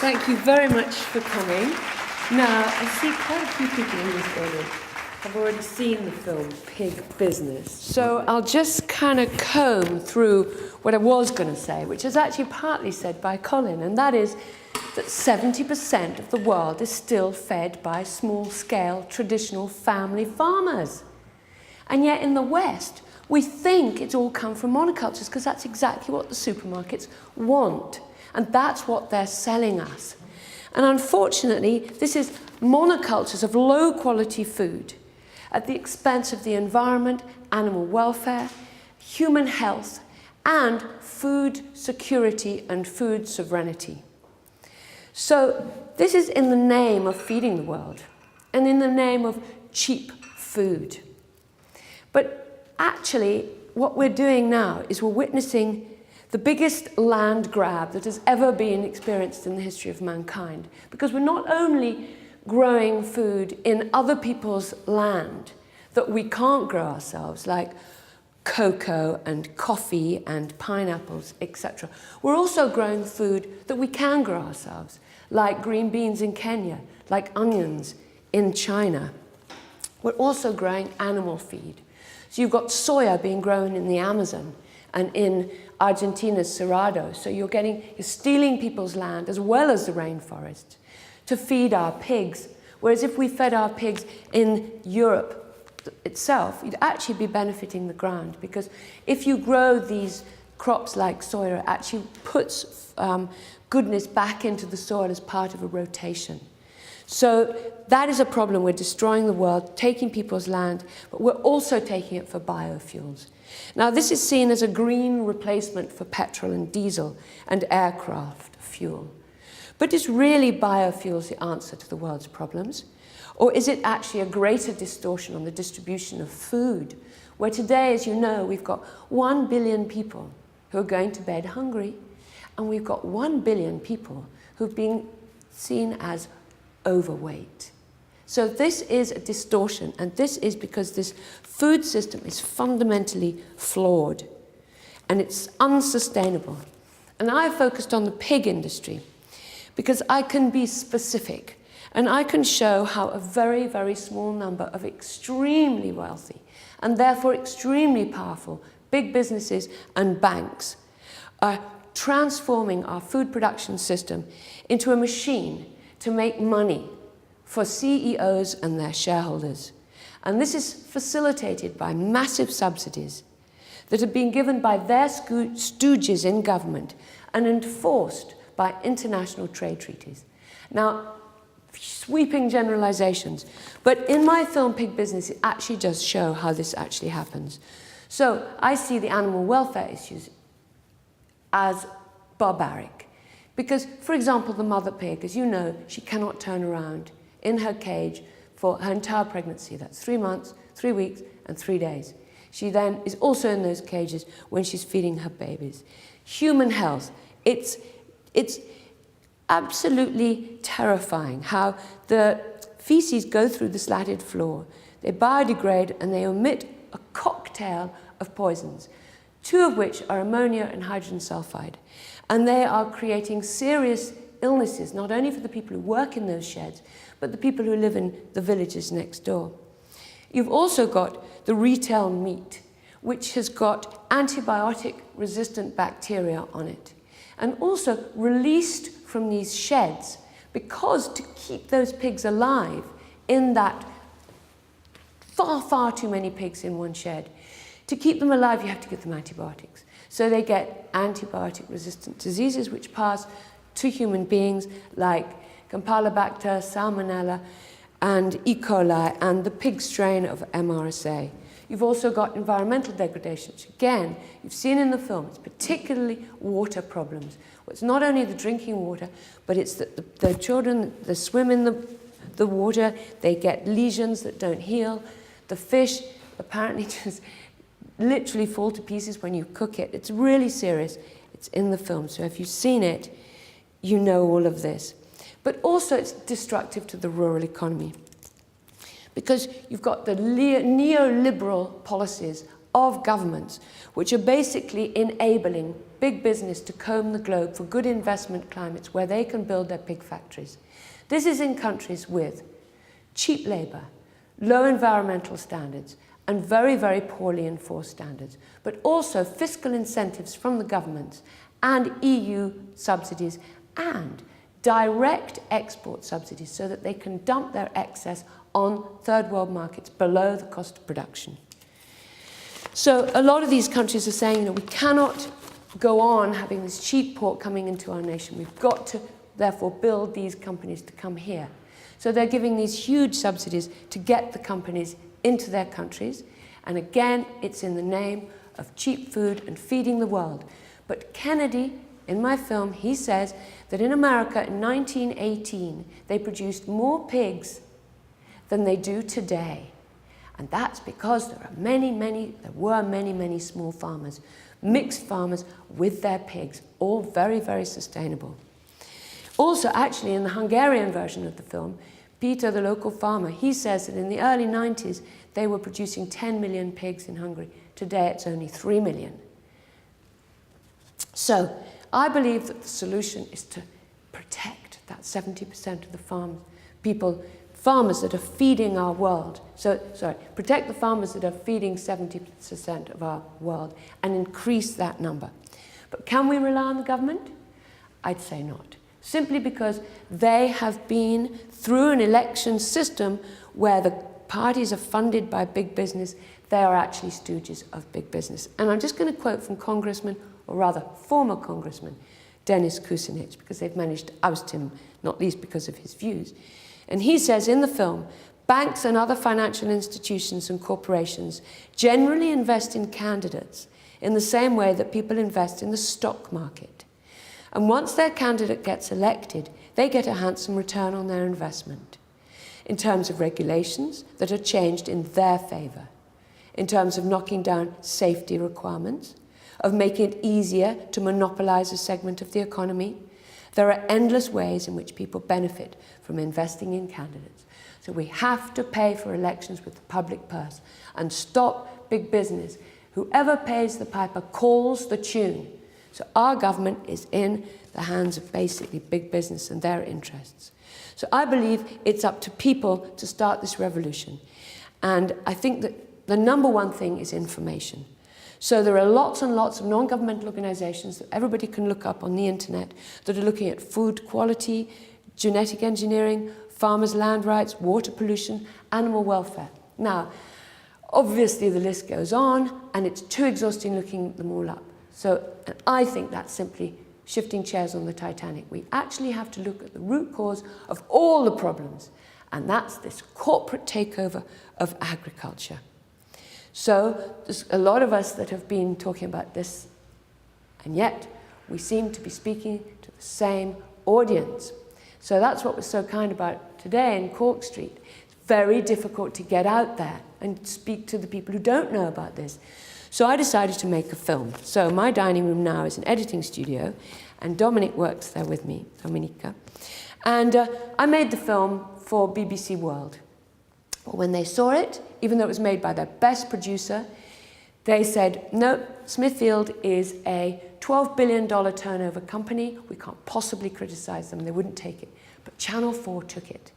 Thank you very much for coming. Now, I see quite a few people in this audience have already seen the film Pig Business. So I'll just kind of comb through what I was going to say, which is actually partly said by Colin, and that is that 70% of the world is still fed by small-scale, traditional family farmers. And yet in the West, we think it's all come from monocultures because that's exactly what the supermarkets want. And that's what they're selling us. And unfortunately, this is monocultures of low-quality food at the expense of the environment, animal welfare, human health, and food security and food sovereignty. So this is in the name of feeding the world and in the name of cheap food. But actually, what we're doing now is we're witnessing the biggest land grab that has ever been experienced in the history of mankind. Because we're not only growing food in other people's land that we can't grow ourselves, like cocoa and coffee and pineapples, etc. We're also growing food that we can grow ourselves, like green beans in Kenya, like onions in China. We're also growing animal feed. So you've got soya being grown in the Amazon and in Argentina's Cerrado. So you're stealing people's land as well as the rainforest to feed our pigs. Whereas if we fed our pigs in Europe itself, you'd actually be benefiting the ground, because if you grow these crops like soya, it actually puts goodness back into the soil as part of a rotation. So that is a problem. We're destroying the world, taking people's land, but we're also taking it for biofuels. Now, this is seen as a green replacement for petrol and diesel and aircraft fuel. But is really biofuels the answer to the world's problems? Or is it actually a greater distortion on the distribution of food, where today, as you know, we've got 1 billion people who are going to bed hungry, and we've got 1 billion people who've been seen as overweight. So this is a distortion, and this is because this food system is fundamentally flawed, and it's unsustainable. And I focused on the pig industry because I can be specific, and I can show how a very, very small number of extremely wealthy, and therefore extremely powerful, big businesses and banks are transforming our food production system into a machine to make money for CEOs and their shareholders. And this is facilitated by massive subsidies that have been given by their stooges in government and enforced by international trade treaties. Now, sweeping generalizations, but in my film Pig Business, it actually does show how this actually happens. So I see the animal welfare issues as barbaric. Because, for example, the mother pig, as you know, she cannot turn around in her cage for her entire pregnancy. That's 3 months, 3 weeks, and 3 days. She then is also in those cages when she's feeding her babies. Human health, it's absolutely terrifying how the feces go through the slatted floor, they biodegrade, and they emit a cocktail of poisons, 2 of which are ammonia and hydrogen sulfide. And they are creating serious illnesses, not only for the people who work in those sheds, but the people who live in the villages next door. You've also got the retail meat, which has got antibiotic-resistant bacteria on it, and also released from these sheds, because to keep those pigs alive in that far, far too many pigs in one shed, to keep them alive, you have to give them antibiotics. So they get antibiotic-resistant diseases which pass to human beings, like Campylobacter, Salmonella, and E. coli, and the pig strain of MRSA. You've also got environmental degradation, which again, you've seen in the film, it's particularly water problems. Well, it's not only the drinking water, but it's that the children, they swim in the water, they get lesions that don't heal. The fish apparently just literally fall to pieces when you cook it. It's really serious. It's in the film, so if you've seen it, you know all of this. But also it's destructive to the rural economy, because you've got the neoliberal policies of governments, which are basically enabling big business to comb the globe for good investment climates where they can build their pig factories. This is in countries with cheap labour, low environmental standards, and very, very poorly enforced standards, but also fiscal incentives from the governments and EU subsidies and direct export subsidies so that they can dump their excess on third world markets below the cost of production. So a lot of these countries are saying, you know, we cannot go on having this cheap pork coming into our nation. We've got to, therefore, build these companies to come here. So they're giving these huge subsidies to get the companies into their countries. And again, it's in the name of cheap food and feeding the world. But Kennedy, in my film, he says that in America in 1918, they produced more pigs than they do today. And that's because there were many small farmers, mixed farmers with their pigs, all very, very sustainable. Also, actually, in the Hungarian version of the film, Peter, the local farmer, he says that in the early 90s, they were producing 10 million pigs in Hungary. Today, it's only 3 million. So, I believe that the solution is to protect that 70% of the farmers that are feeding our world. Protect the farmers that are feeding 70% of our world and increase that number. But can we rely on the government? I'd say not. Simply because they have been through an election system where the parties are funded by big business. They are actually stooges of big business. And I'm just going to quote from Congressman, or rather former Congressman, Dennis Kucinich, because they've managed to oust him, not least because of his views. And he says in the film, banks and other financial institutions and corporations generally invest in candidates in the same way that people invest in the stock market. And once their candidate gets elected, they get a handsome return on their investment in terms of regulations that are changed in their favour, in terms of knocking down safety requirements, of making it easier to monopolise a segment of the economy. There are endless ways in which people benefit from investing in candidates. So we have to pay for elections with the public purse and stop big business. Whoever pays the piper calls the tune. So our government is in the hands of basically big business and their interests. So I believe it's up to people to start this revolution. And I think that the number one thing is information. So there are lots and lots of non-governmental organizations that everybody can look up on the internet that are looking at food quality, genetic engineering, farmers' land rights, water pollution, animal welfare. Now, obviously the list goes on and it's too exhausting looking them all up. So and I think that's simply shifting chairs on the Titanic. We actually have to look at the root cause of all the problems, and that's this corporate takeover of agriculture. So there's a lot of us that have been talking about this, and yet we seem to be speaking to the same audience. So that's what was so kind about today in Cork Street. It's very difficult to get out there and speak to the people who don't know about this. So I decided to make a film. So my dining room now is an editing studio, and Dominic works there with me, Dominica. And I made the film for BBC World. But when they saw it, even though it was made by their best producer, they said, no, Smithfield is a $12 billion turnover company. We can't possibly criticize them. They wouldn't take it. But Channel 4 took it.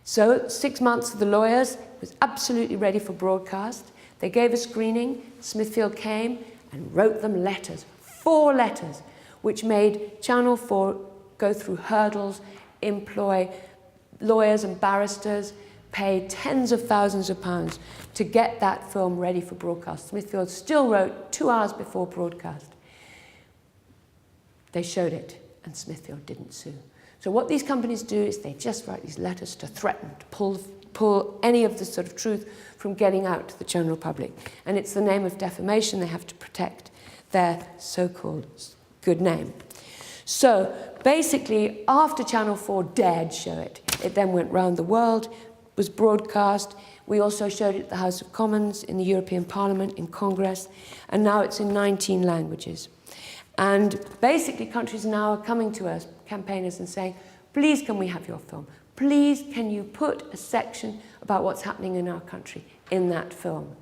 So 6 months of the lawyers, was absolutely ready for broadcast. They gave a screening. Smithfield came and wrote them letters, 4 letters, which made Channel 4 go through hurdles, employ lawyers and barristers, pay tens of thousands of pounds to get that film ready for broadcast. Smithfield still wrote 2 hours before broadcast. They showed it, and Smithfield didn't sue. So what these companies do is they just write these letters to threaten, to pull any of the sort of truth from getting out to the general public. And it's the name of defamation. They have to protect their so-called good name. So basically, after Channel 4 dared show it, it then went round the world, was broadcast. We also showed it at the House of Commons, in the European Parliament, in Congress, and now it's in 19 languages. And basically, countries now are coming to us, campaigners, and saying, please can we have your film? Please can you put a section about what's happening in our country in that film?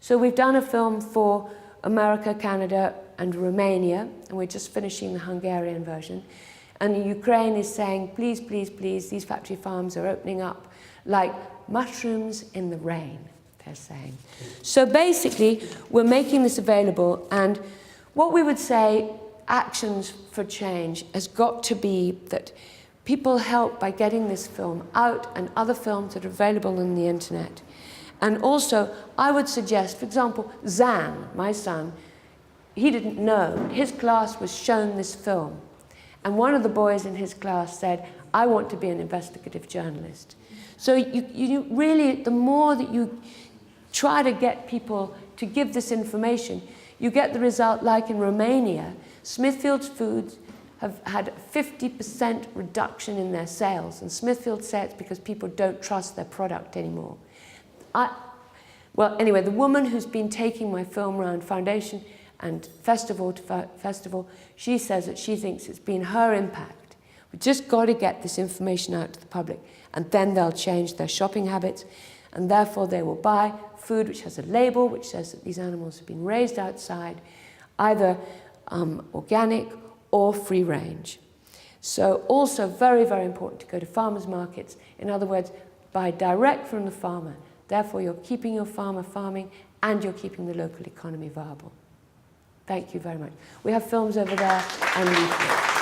So we've done a film for America, Canada, and Romania, and we're just finishing the Hungarian version. And Ukraine is saying, please, please, please, these factory farms are opening up like mushrooms in the rain, they're saying. So basically, we're making this available, and what we would say, actions for change, has got to be that people help by getting this film out and other films that are available on the internet. And also, I would suggest, for example, Zan, my son, he didn't know. His class was shown this film. And one of the boys in his class said, I want to be an investigative journalist. So you really, the more that you try to get people to give this information, you get the result like in Romania. Smithfield's Foods have had a 50% reduction in their sales. And Smithfield said it's because people don't trust their product anymore. Well, anyway, the woman who's been taking my film around foundation and festival to festival, she says that she thinks it's been her impact. We've just got to get this information out to the public, and then they'll change their shopping habits, and therefore they will buy food which has a label which says that these animals have been raised outside, either organic or free range. So also very, very important to go to farmers markets. In other words, buy direct from the farmer. Therefore, you're keeping your farmer farming and you're keeping the local economy viable. Thank you very much. We have films over there and leaflets.